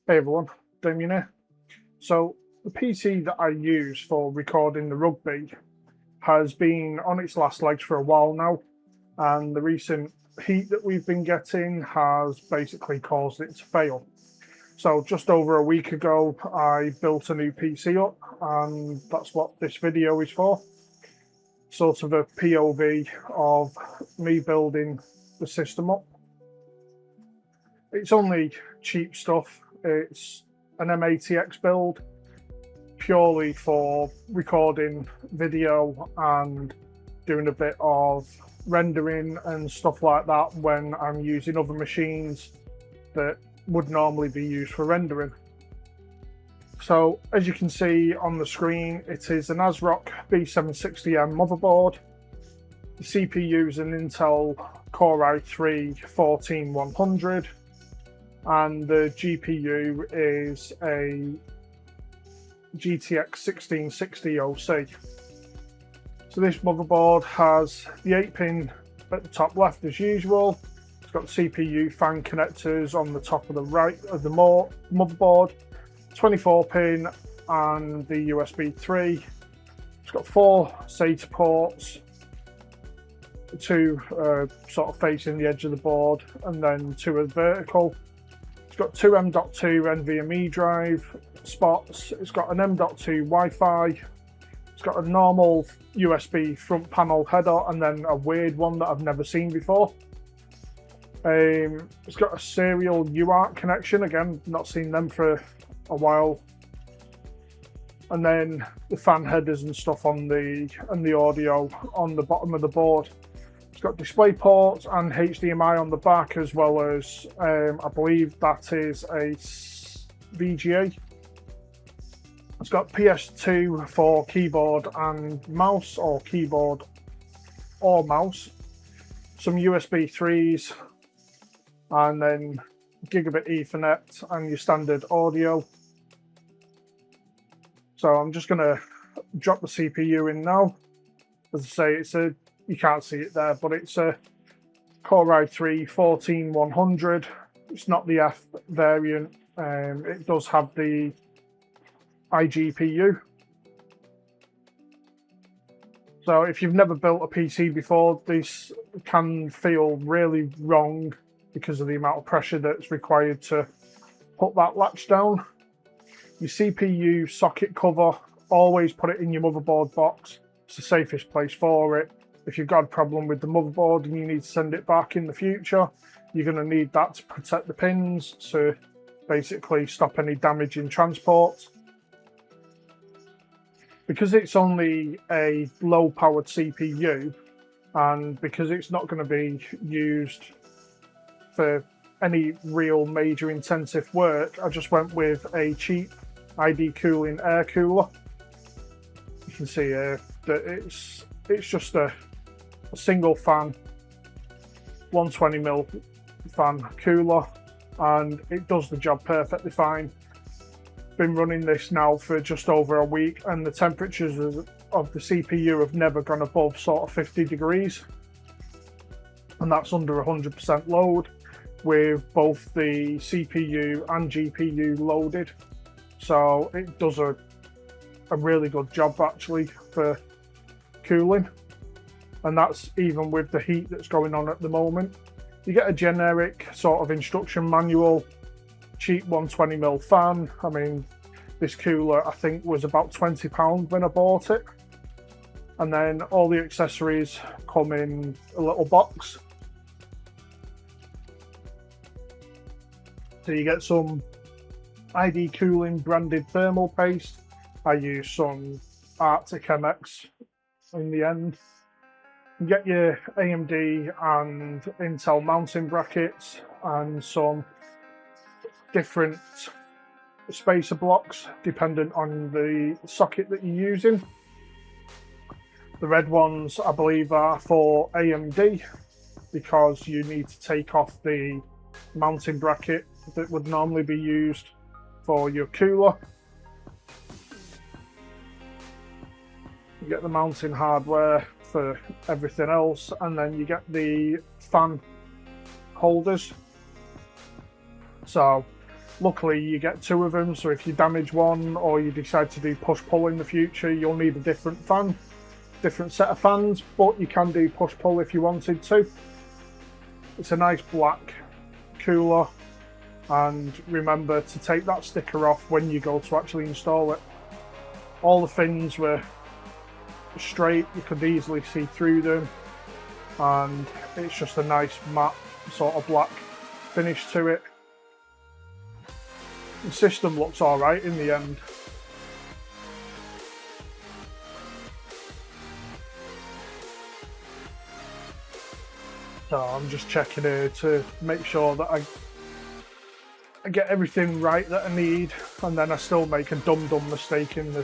Hey everyone, Damien here. So the PC that I use for recording the rugby has been on its last legs for a while now, and the recent heat that we've been getting has basically caused it to fail. So just over a week ago I built a new PC up, and that's what this video is for. Sort of a POV of me building the system up. It's only cheap stuff. It's an M80X build purely for recording video and doing a bit of rendering and stuff like that when I'm using other machines that would normally be used for rendering. So as you can see on the screen, it is an ASRock B760M motherboard. The CPU is an Intel Core i3-14100. And the GPU is a GTX 1660 OC. So this motherboard has the 8-pin at the top left as usual. It's got the CPU fan connectors on the top of the right of the motherboard, 24-pin and the USB 3. It's got 4 SATA ports, 2 sort of facing the edge of the board and then 2 are vertical. It's got 2 M.2 NVMe drive spots. It's got an M.2 Wi-Fi. It's got a normal USB front panel header and then a weird one that I've never seen before. It's got a serial UART connection. Again, not seen them for a while. And then the fan headers and stuff on the audio on the bottom of the board. It's got display ports and HDMI on the back, as well as I believe that is a VGA. It's got PS2 for keyboard and mouse, or keyboard or mouse, some USB 3s, and then gigabit Ethernet and your standard audio. So I'm just going to drop the CPU in now. As I say, you can't see it there, but it's a Core i3-14100. It's not the F variant. It does have the iGPU. So if you've never built a PC before, this can feel really wrong because of the amount of pressure that's required to put that latch down. Your CPU socket cover, always put it in your motherboard box. It's the safest place for it. If you've got a problem with the motherboard and you need to send it back in the future, you're going to need that to protect the pins to basically stop any damage in transport. Because it's only a low-powered CPU, and because it's not going to be used for any real major intensive work, I just went with a cheap idcooling air cooler. You can see here that it's just a single fan, 120mm fan cooler, and it does the job perfectly fine. Been running this now for just over a week, and the temperatures of the CPU have never gone above sort of 50 degrees, and that's under 100% load with both the CPU and GPU loaded. So it does a really good job actually for cooling. And that's even with the heat that's going on at the moment. You get a generic sort of instruction manual, cheap 120mm fan. I mean, this cooler I think was about £20 when I bought it. And then all the accessories come in a little box. So you get some idcooling branded thermal paste. I use some Arctic MX in the end. You get your AMD and Intel mounting brackets and some different spacer blocks dependent on the socket that you're using. The red ones I believe are for AMD because you need to take off the mounting bracket that would normally be used for your cooler. You get the mounting hardware for everything else, and then you get the fan holders. So Luckily you get two of them, so if you damage one or you decide to do push-pull in the future, you'll need a different set of fans, but you can do push-pull if you wanted to. It's a nice black cooler, and remember to take that sticker off when you go to actually install it. All the fins were straight, you could easily see through them, and it's just a nice matte sort of black finish to it. The system looks alright in the end. So I'm just checking here to make sure that I get everything right that I need, and then I still make a dumb mistake in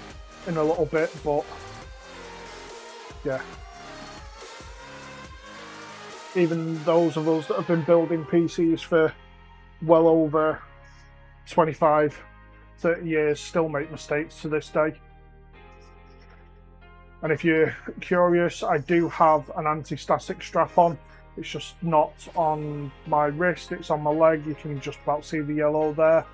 a little bit, but yeah. Even those of us that have been building PCs for well over 25-30 years still make mistakes to this day. And if you're curious, I do have an anti-static strap on. It's just not on my wrist, it's on my leg. You can just about see the yellow there.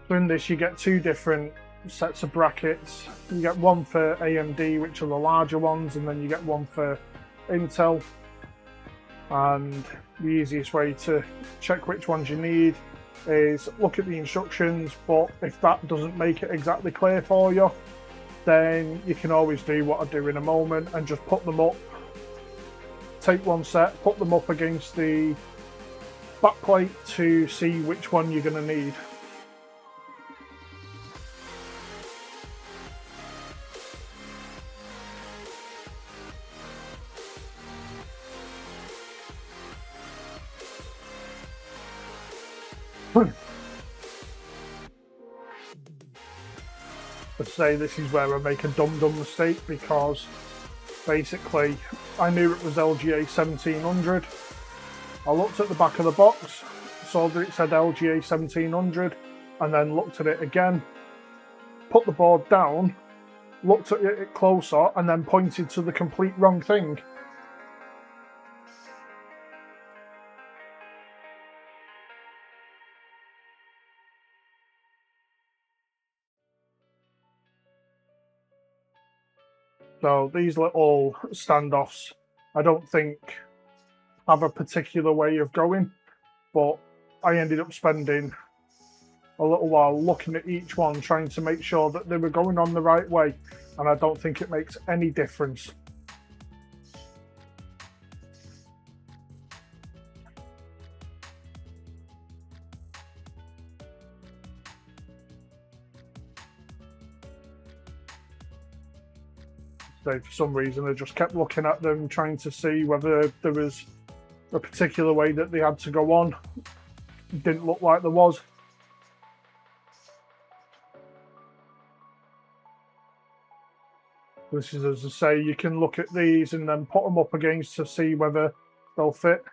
So in this you get two different sets of brackets. You get one for AMD, which are the larger ones, and then you get one for Intel. And the easiest way to check which ones you need is look at the instructions, but if that doesn't make it exactly clear for you, then you can always do what I do in a moment and just put them up. Take one set, put them up against the backplate to see which one you're going to need. I'd say this is where I make a dumb mistake, because basically I knew it was LGA 1700. I looked at the back of the box, saw that it said LGA 1700, and then looked at it again, put the board down, looked at it closer, and then pointed to the complete wrong thing. So these little standoffs, I don't think have a particular way of going, but I ended up spending a little while looking at each one, trying to make sure that they were going on the right way, and I don't think it makes any difference. So for some reason I just kept looking at them, trying to see whether there was a particular way that they had to go on. It didn't look like there was. This is, as I say, you can look at these and then put them up against to see whether they'll fit.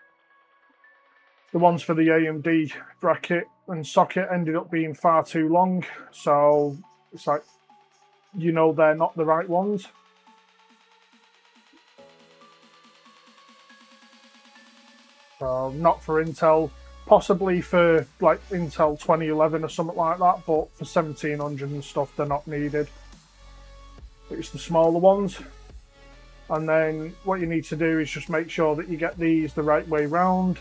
The ones for the AMD bracket and socket ended up being far too long, so it's like, you know, they're not the right ones. So not for Intel, possibly for like Intel 2011 or something like that, but for 1700 and stuff they're not needed. It's the smaller ones. And then what you need to do is just make sure that you get these the right way round.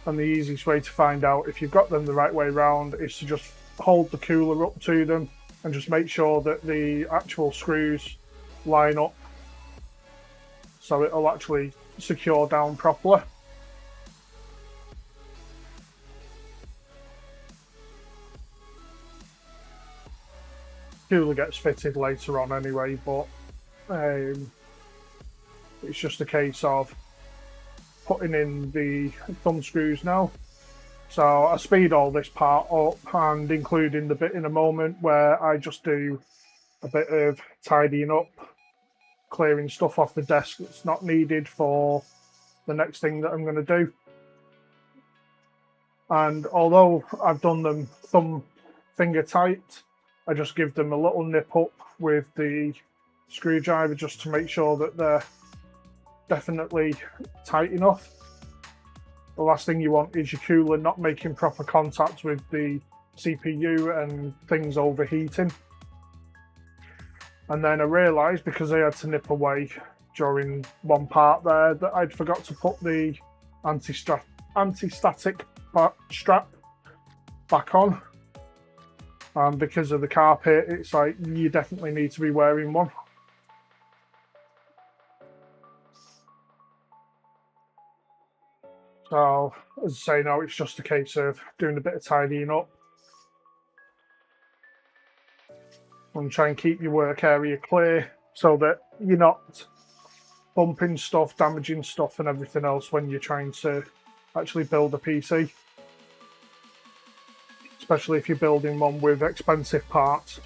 And the easiest way to find out if you've got them the right way round is to just hold the cooler up to them and just make sure that the actual screws line up so it'll actually secure down properly. Cooler gets fitted later on anyway, but it's just a case of putting in the thumb screws now. So I speed all this part up, and including the bit in a moment where I just do a bit of tidying up, clearing stuff off the desk that's not needed for the next thing that I'm going to do. And although I've done them thumb finger tight, I just give them a little nip up with the screwdriver just to make sure that they're definitely tight enough. The last thing you want is your cooler not making proper contact with the CPU and things overheating. And then I realised, because I had to nip away during one part there, that I'd forgot to put the anti-static strap back on. And because of the carpet, it's like you definitely need to be wearing one. So, as I say, now it's just a case of doing a bit of tidying up. And try and keep your work area clear so that you're not bumping stuff, damaging stuff and everything else when you're trying to actually build a PC. Especially if you're building one with expensive parts.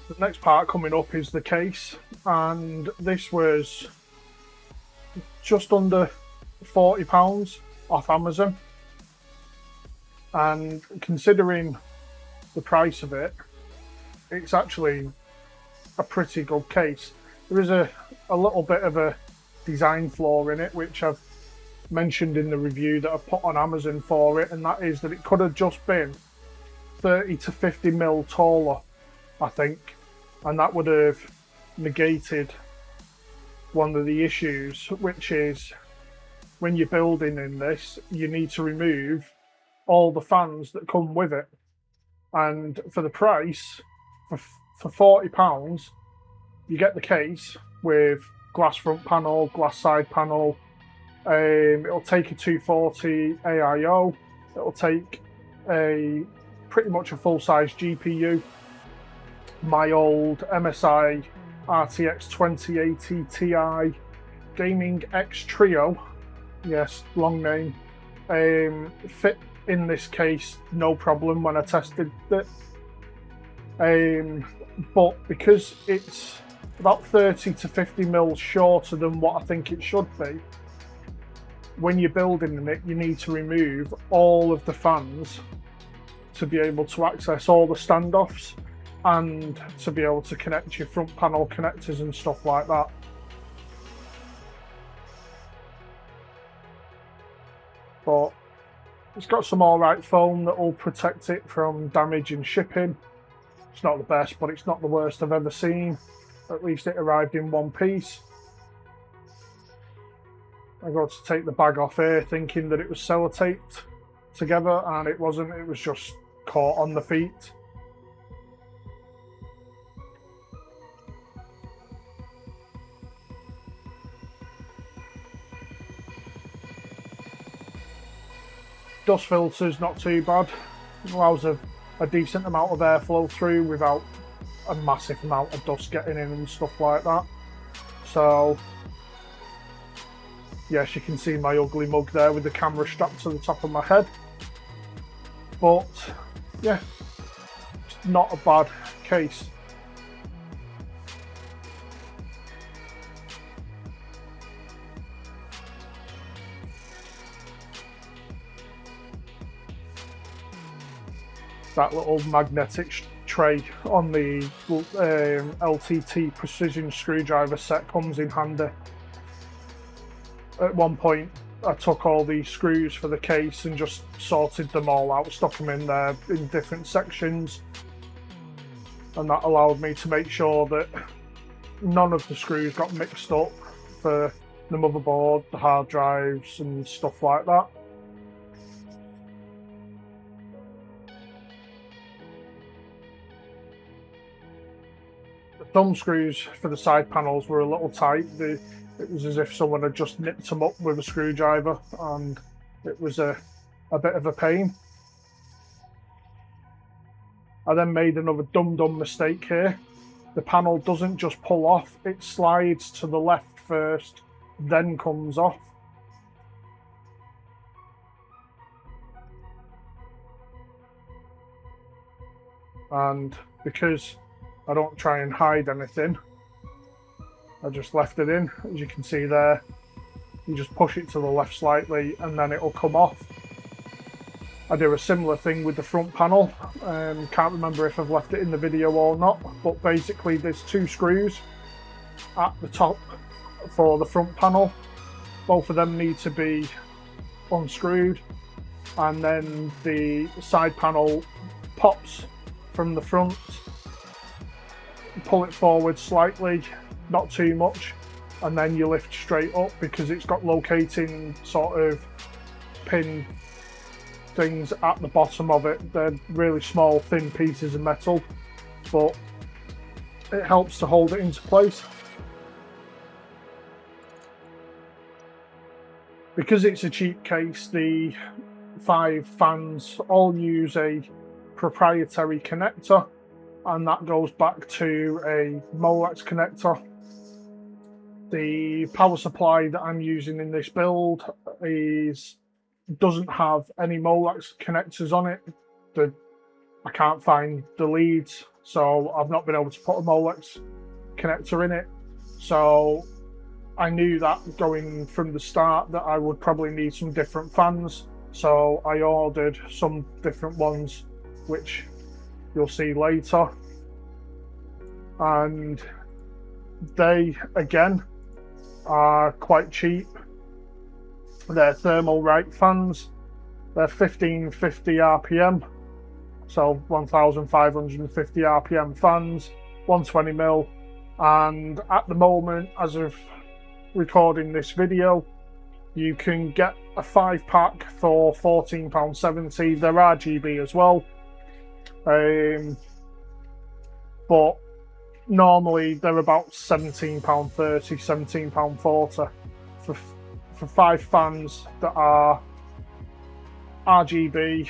The next part coming up is the case, and this was just under £40 off Amazon, and considering the price of it, it's actually a pretty good case. There is a little bit of a design flaw in it, which I've mentioned in the review that I've put on Amazon for it, and that is that it could have just been 30 to 50 mil taller, I think, and that would have negated one of the issues, which is when you're building in this, you need to remove all the fans that come with it. And for the price, for £40, you get the case with glass front panel, glass side panel. It'll take a 240 AIO. It'll take pretty much a full-size GPU. My old MSI RTX 2080 Ti Gaming X Trio, yes, long name, fit in this case no problem when I tested it. But because it's about 30 to 50 mils shorter than what I think it should be, when you're building it, you need to remove all of the fans to be able to access all the standoffs and to be able to connect your front panel connectors and stuff like that. But it's got some alright foam that will protect it from damage and shipping. It's not the best, but it's not the worst I've ever seen. At least it arrived in one piece. I got to take the bag off here thinking that it was sellotaped together, and it wasn't. It was just caught on the feet. Dust filter's not too bad. It allows a decent amount of airflow through without a massive amount of dust getting in and stuff like that. So yes, you can see my ugly mug there with the camera strapped to the top of my head. But yeah, it's not a bad case. That little magnetic tray on the LTT precision screwdriver set comes in handy. At one point I took all these screws for the case and just sorted them all out, stuck them in there in different sections, and that allowed me to make sure that none of the screws got mixed up for the motherboard, the hard drives and stuff like that. Thumb screws for the side panels were a little tight. It was as if someone had just nipped them up with a screwdriver, and it was a bit of a pain. I then made another dumb mistake here. The panel doesn't just pull off, it slides to the left first, then comes off. And because I don't try and hide anything. I just left it in, as you can see there. You just push it to the left slightly and then it'll come off. I do a similar thing with the front panel. Can't remember if I've left it in the video or not, but basically there's 2 screws at the top for the front panel. Both of them need to be unscrewed, and then the side panel pops from the front. Pull it forward slightly, not too much, and then you lift straight up because it's got locating sort of pin things at the bottom of it. They're really small, thin pieces of metal, but it helps to hold it into place. Because it's a cheap case, the 5 fans all use a proprietary connector, and that goes back to a Molex connector. The power supply that I'm using in this build doesn't have any Molex connectors on it. I can't find the leads, so I've not been able to put a Molex connector in it. So I knew that going from the start that I would probably need some different fans, so I ordered some different ones, which you'll see later. And they, again, are quite cheap. They're Thermalright fans. They're 1550 RPM, so 1550 RPM fans, 120mm, and at the moment, as of recording this video, you can get a 5-pack for £14.70. They're RGB as well, but normally they're about £17.30, £17.40 for 5 fans that are RGB,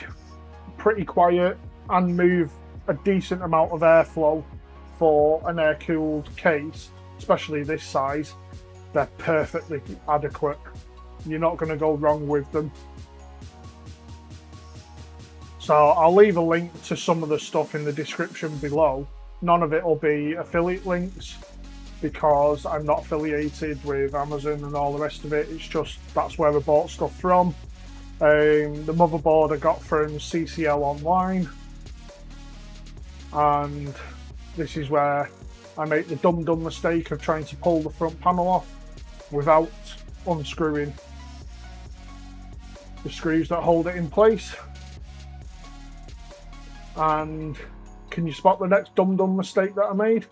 pretty quiet, and move a decent amount of airflow for an air-cooled case, especially this size. They're perfectly adequate. You're not going to go wrong with them. So I'll leave a link to some of the stuff in the description below. None of it will be affiliate links because I'm not affiliated with Amazon and all the rest of it. It's just that's where I bought stuff from. The motherboard I got from CCL Online, and this is where I make the dumb mistake of trying to pull the front panel off without unscrewing the screws that hold it in place. And can you spot the next dumb mistake that I made?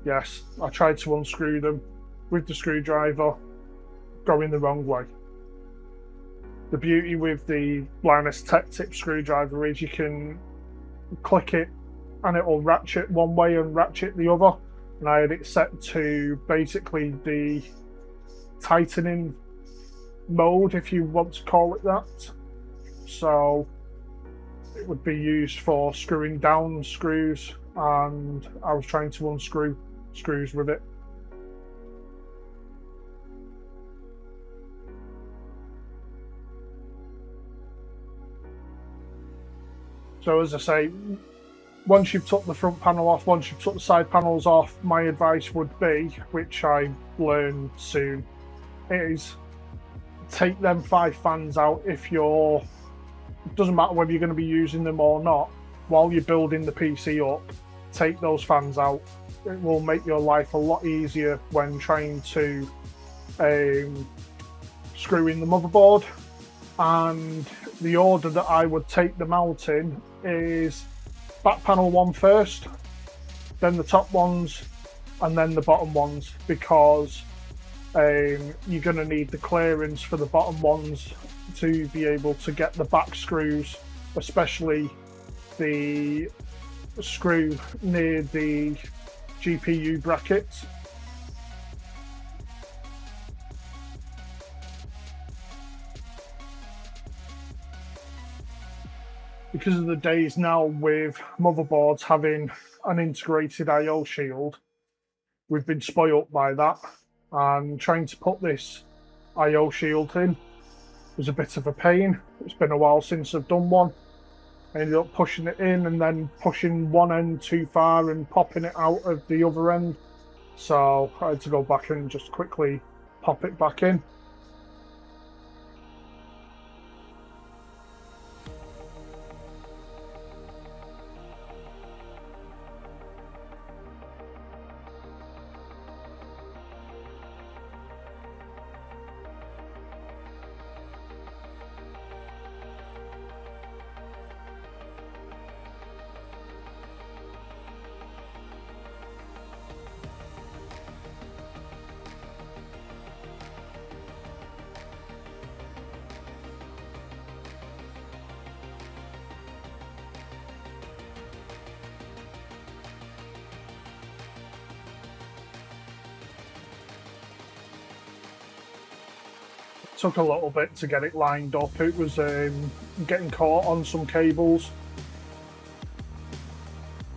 Yes, I tried to unscrew them with the screwdriver going the wrong way. The beauty with the Linus Tech Tip screwdriver is you can click it and it will ratchet one way and ratchet the other, and I had it set to basically the tightening mode, if you want to call it that. So it would be used for screwing down screws, and I was trying to unscrew screws with it. So as I say, once you've took the front panel off, once you've took the side panels off, my advice would be, which I learned soon, is take them 5 fans out if you're, it doesn't matter whether you're going to be using them or not, while you're building the PC up, take those fans out. It will make your life a lot easier when trying to screw in the motherboard. And the order that I would take them out in is back panel one first, then the top ones, and then the bottom ones, because you're going to need the clearance for the bottom ones to be able to get the back screws, especially the screw near the GPU brackets. Because of the days now with motherboards having an integrated IO shield, we've been spoilt by that, and trying to put this IO shield in was a bit of a pain. It's been a while since I've done one, I ended up pushing it in and then pushing one end too far and popping it out of the other end. So I had to go back and just quickly pop it back in. Took a little bit to get it lined up. It was getting caught on some cables.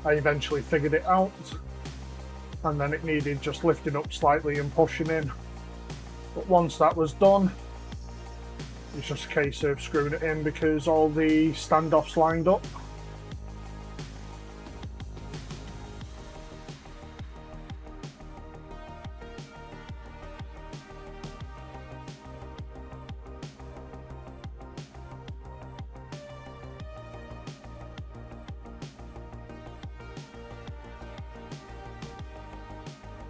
I eventually figured it out, and then it needed just lifting up slightly and pushing in. But once that was done, it's just a case of screwing it in because all the standoffs lined up.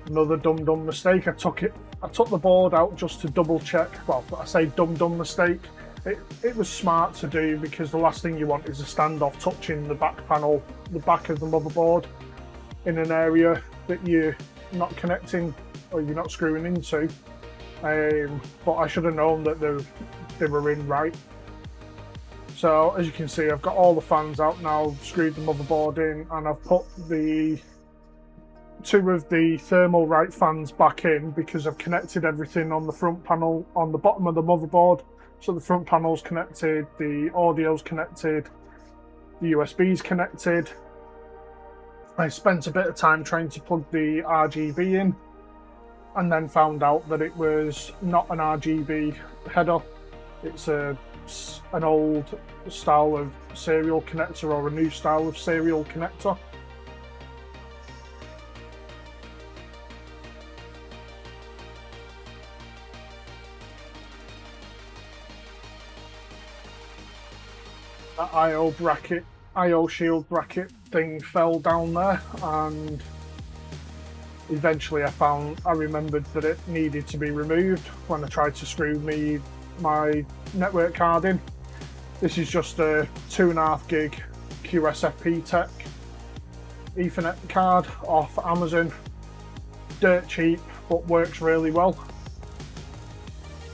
Another dumb mistake. I took the board out just to double check. Well, I say dumb mistake. It was smart to do because the last thing you want is a standoff touching the back panel, the back of the motherboard, in an area that you're not connecting or you're not screwing into. But I should have known that they were in right. So as you can see, I've got all the fans out now, screwed the motherboard in, and I've put the two of the Thermalright fans back in because I've connected everything on the front panel on the bottom of the motherboard. So the front panel's connected, the audio's connected, the USB's connected. I spent a bit of time trying to plug the RGB in and then found out that it was not an RGB header. It's an old style of serial connector or a new style of serial connector. That IO shield bracket thing fell down there, and eventually I remembered that it needed to be removed when I tried to screw my network card in. This is just a 2.5 gig QSFPTEK Ethernet card off Amazon. Dirt cheap, but works really well.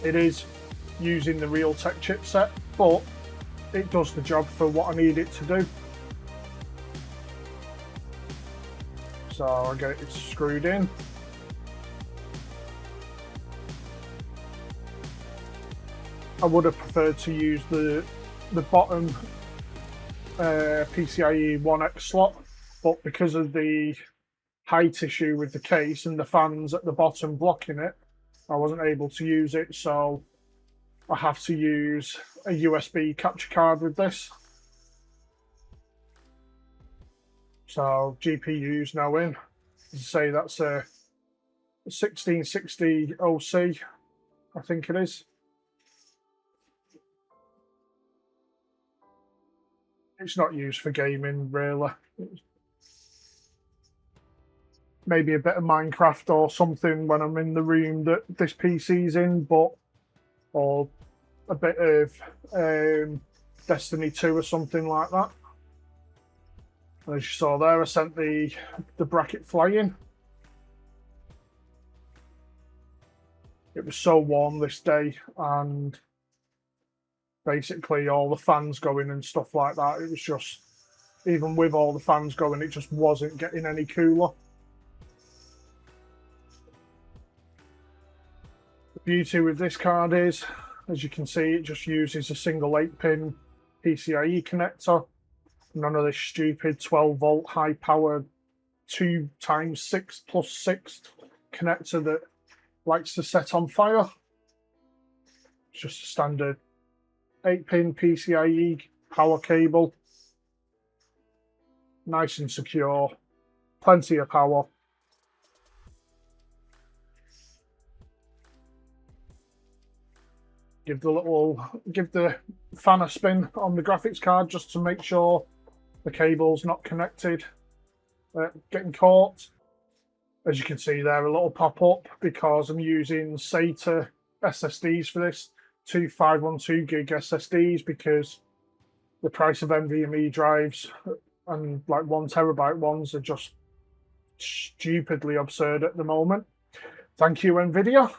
It is using the Realtek chipset, but it does the job for what I need it to do. So I get it screwed in. I would have preferred to use the bottom PCIe 1X slot, but because of the height issue with the case and the fans at the bottom blocking it, I wasn't able to use it, so I have to use a USB capture card with this. So GPU's now in. As I say, that's a 1660 OC, I think it is. It's not used for gaming, really. Maybe a bit of Minecraft or something when I'm in the room that this PC's in, or a bit of Destiny 2 or something like that. And as you saw there, I sent the bracket flying. It was so warm this day, and basically all the fans going and stuff like that, it was just, even with all the fans going, it just wasn't getting any cooler. The beauty with this card is, as you can see, it just uses a single 8-pin PCIe connector. None of this stupid 12-volt high-powered 2x6+6 connector that likes to set on fire. It's just a standard 8-pin PCIe power cable nice and secure, plenty of power. Give the fan a spin on the graphics card just to make sure the cable's not connected, getting caught. As you can see there, a little pop-up because I'm using SATA SSDs for this, two 512 gig SSDs, because the price of NVMe drives and like 1 terabyte ones are just stupidly absurd at the moment. Thank you, nvidia.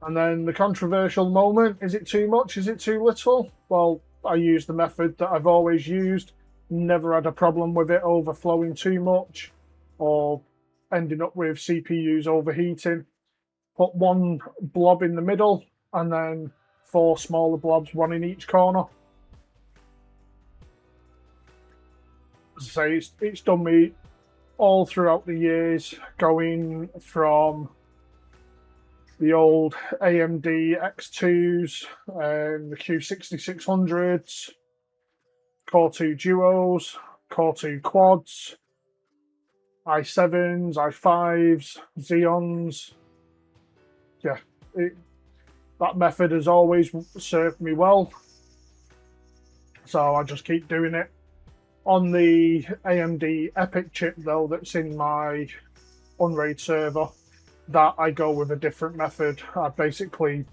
And then the controversial moment, is it too much? Is it too little? Well, I used the method that I've always used. Never had a problem with it overflowing too much or ending up with CPUs overheating. Put one blob in the middle and then 4 smaller blobs, one in each corner. As I say, it's done me all throughout the years, going from the old AMD X2s, the Q6600s, Core 2 Duos, Core 2 Quads, i7s, i5s, Xeons. Yeah, that method has always served me well, so I just keep doing it. On the AMD EPYC chip though, that's in my Unraid server, that I go with a different method. I basically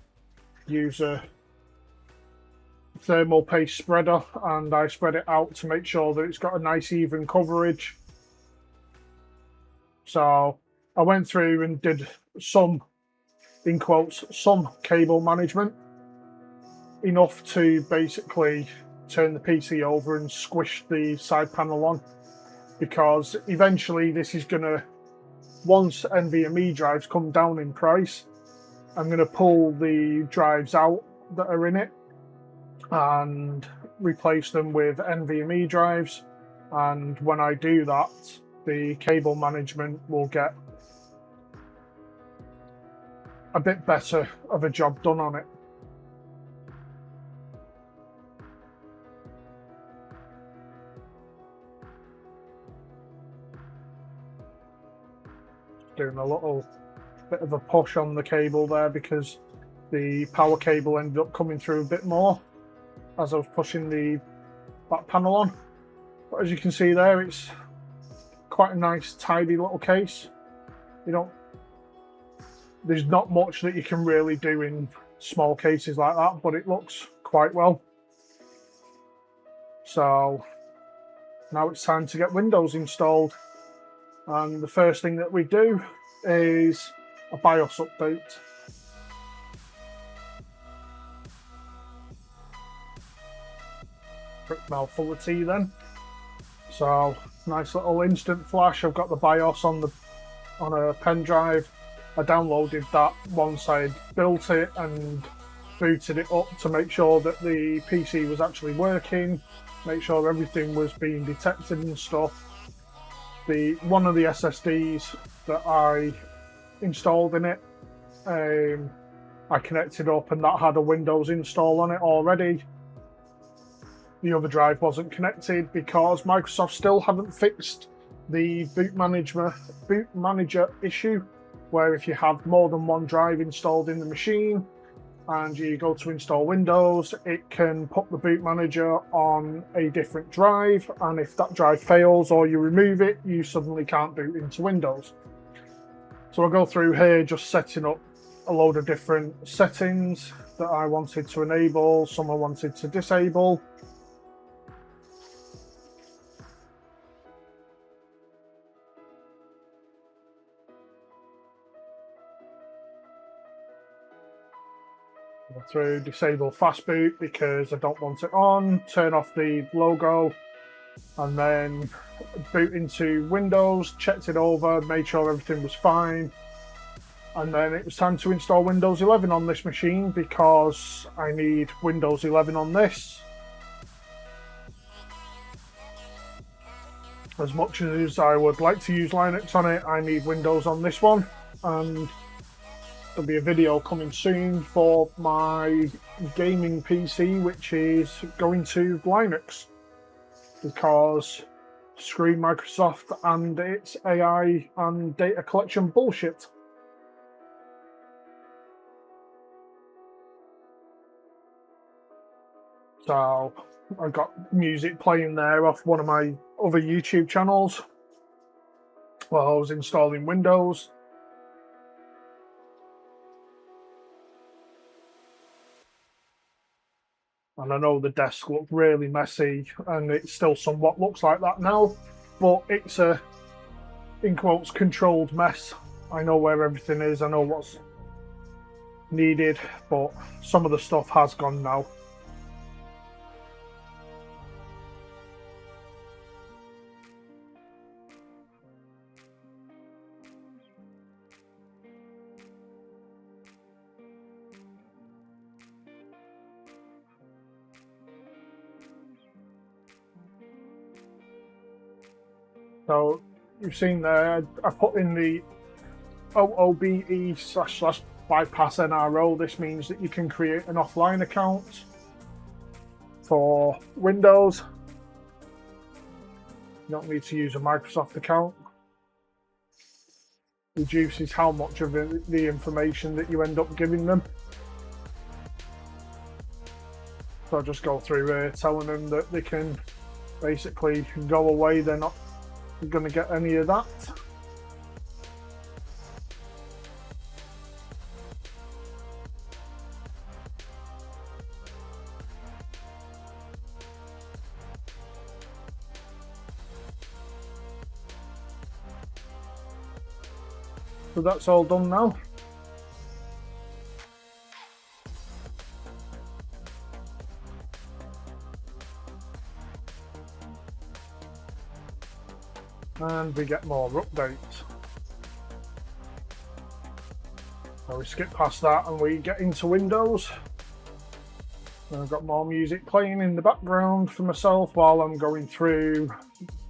use a thermal paste spreader and I spread it out to make sure that it's got a nice even coverage. So I went through and did some, in quotes, some cable management, enough to basically turn the PC over and squish the side panel on, because eventually this is going to, once NVMe drives come down in price, I'm going to pull the drives out that are in it and replace them with NVMe drives. And when I do that, the cable management will get a bit better of a job done on it. Doing a little bit of a push on the cable there because the power cable ended up coming through a bit more as I was pushing the back panel on. But as you can see there, it's quite a nice tidy little case. There's not much that you can really do in small cases like that, but it looks quite well. So now it's time to get Windows installed. And the first thing that we do is a BIOS update. Quick mouthful of tea then. So nice little instant flash. I've got the BIOS on a pen drive. I downloaded that once I'd built it and booted it up to make sure that the PC was actually working, make sure everything was being detected and stuff. One of the SSDs that I installed in it, I connected up and that had a Windows install on it already. The other drive wasn't connected because Microsoft still haven't fixed the boot manager issue, where if you have more than one drive installed in the machine and you go to install Windows, it can put the boot manager on a different drive, and if that drive fails or you remove it, you suddenly can't boot into Windows. So I'll go through here just setting up a load of different settings that I wanted to enable, some I wanted to disable. Go through disable fast boot because I don't want it on, turn off the logo, and then boot into Windows, checked it over, made sure everything was fine, and then it was time to install Windows 11 on this machine because I need Windows 11 on this. As much as I would like to use Linux on it, I need Windows on this one, and there'll be a video coming soon for my gaming PC, which is going to Linux, because screw Microsoft and its AI and data collection bullshit. So I've got music playing there off one of my other YouTube channels while I was installing Windows. And I know the desk looked really messy, and it still somewhat looks like that now, but it's a, in quotes, controlled mess. I know where everything is, I know what's needed, but some of the stuff has gone now. So you've seen there, I put in the OOBE/bypass NRO. This means that you can create an offline account for Windows. You don't need to use a Microsoft account. Reduces how much of the information that you end up giving them. So I'll just go through here telling them that they can basically go away, they're not going to get any of that. So that's all done now. And we get more updates. So we skip past that and we get into Windows. And I've got more music playing in the background for myself while I'm going through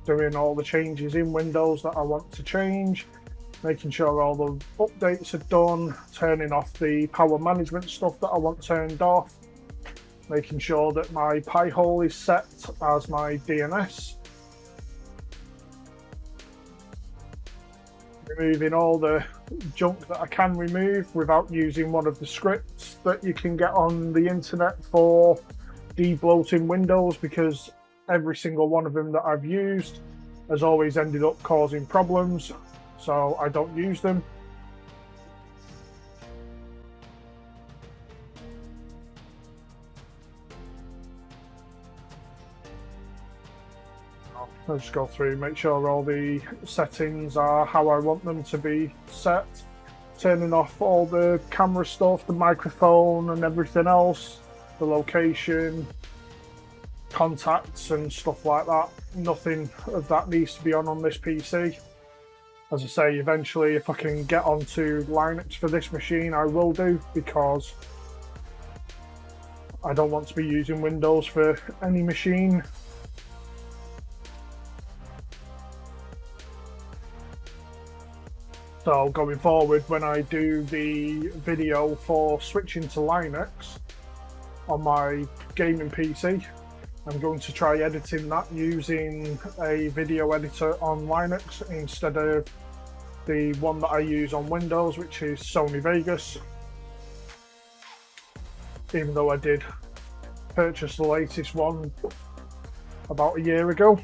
doing all the changes in Windows that I want to change, making sure all the updates are done, turning off the power management stuff that I want turned off, making sure that my Pi-hole is set as my DNS, removing all the junk that I can remove without using one of the scripts that you can get on the internet for debloating Windows, because every single one of them that I've used has always ended up causing problems, so I don't use them. I'll just go through, make sure all the settings are how I want them to be set, turning off all the camera stuff, the microphone and everything else, the location, contacts and stuff like that. Nothing of that needs to be on this PC. As I say, eventually if I can get onto Linux for this machine, I will do, because I don't want to be using Windows for any machine. So going forward, when I do the video for switching to Linux on my gaming PC, I'm going to try editing that using a video editor on Linux instead of the one that I use on Windows, which is Sony Vegas. Even though I did purchase the latest one about a year ago,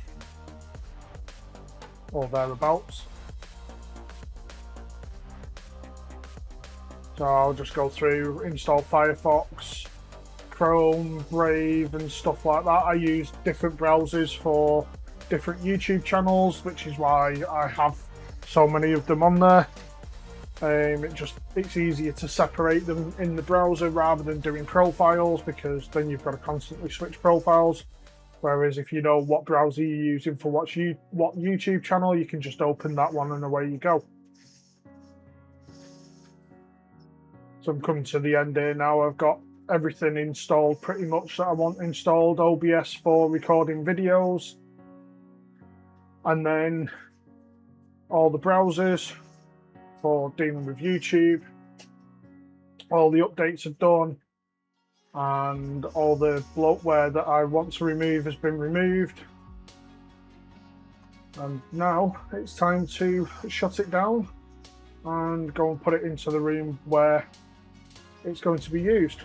or thereabouts. So I'll just go through, install Firefox, Chrome, Brave and stuff like that. I use different browsers for different YouTube channels, which is why I have so many of them on there. It's easier to separate them in the browser rather than doing profiles, because then you've got to constantly switch profiles. Whereas if you know what browser you're using for what YouTube channel, you can just open that one and away you go. So I'm coming to the end here now. I've got everything installed pretty much that I want installed. OBS for recording videos, and then all the browsers for dealing with YouTube, all the updates are done, and all the bloatware that I want to remove has been removed. And now it's time to shut it down and go and put it into the room where it's going to be used.